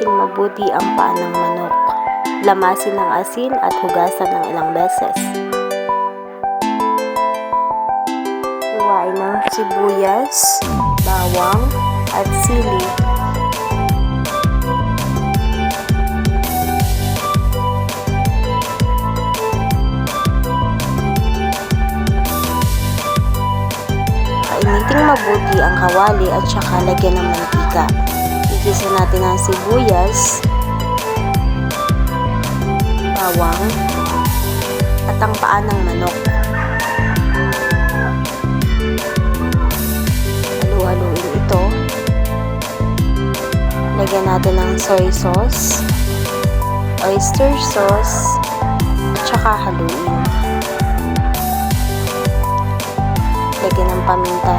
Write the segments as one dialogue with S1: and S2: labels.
S1: natin mabuti ang paa ng manok. Lamasin ng asin at hugasan ng ilang beses. Hiwain ng sibuyas, bawang, at sili. Painiting mabuti ang kawali at saka lagyan ng mantika. Igisa natin ang sibuyas, bawang, at ang paa ng manok. Halu-haluin ito. Lagyan natin ng soy sauce, oyster sauce, at saka haluin. Lagyan ng paminta,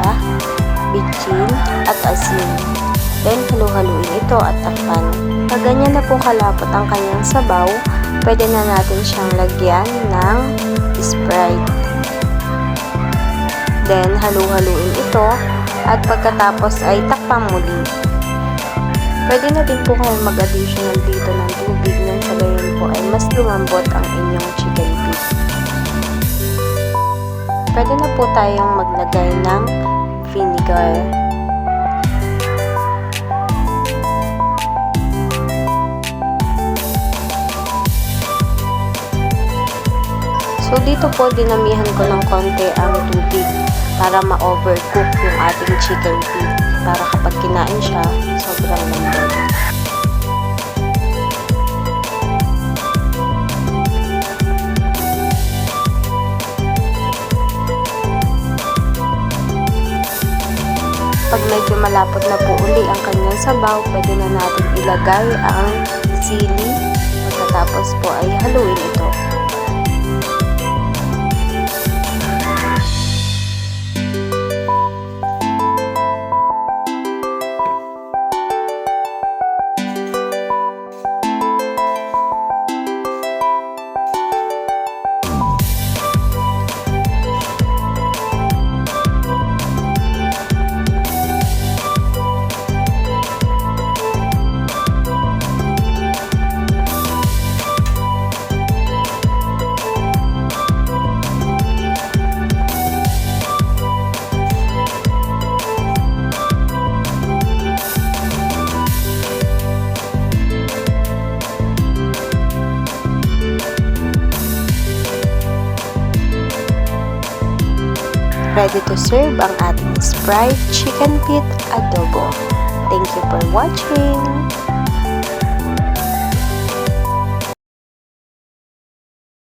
S1: bitchin, at asin. Then, halu-haluin ito at takpan. Pag ganyan na po kalapot ang kanyang sabaw, pwede na natin siyang lagyan ng Sprite. Then, halu-haluin ito at pagkatapos ay takpan muli. Pwede na din po kayo mag-additional dito ng tubig nang sa gayon po ay mas lumambot ang inyong chicken feet. Pwede na po tayong maglagay ng vinegar. So, dito po dinamihan ko ng konti ang tubig para ma-overcook yung ating chicken feet. Para kapag kinain siya, sobrang lambot. Pag medyo malapot na po uli ang kanyang sabaw, pwede na natin ilagay ang sili. Pagkatapos po ay haluin ito. Ready to serve ang ating Sprite Chicken Feet Adobo. Thank you for watching!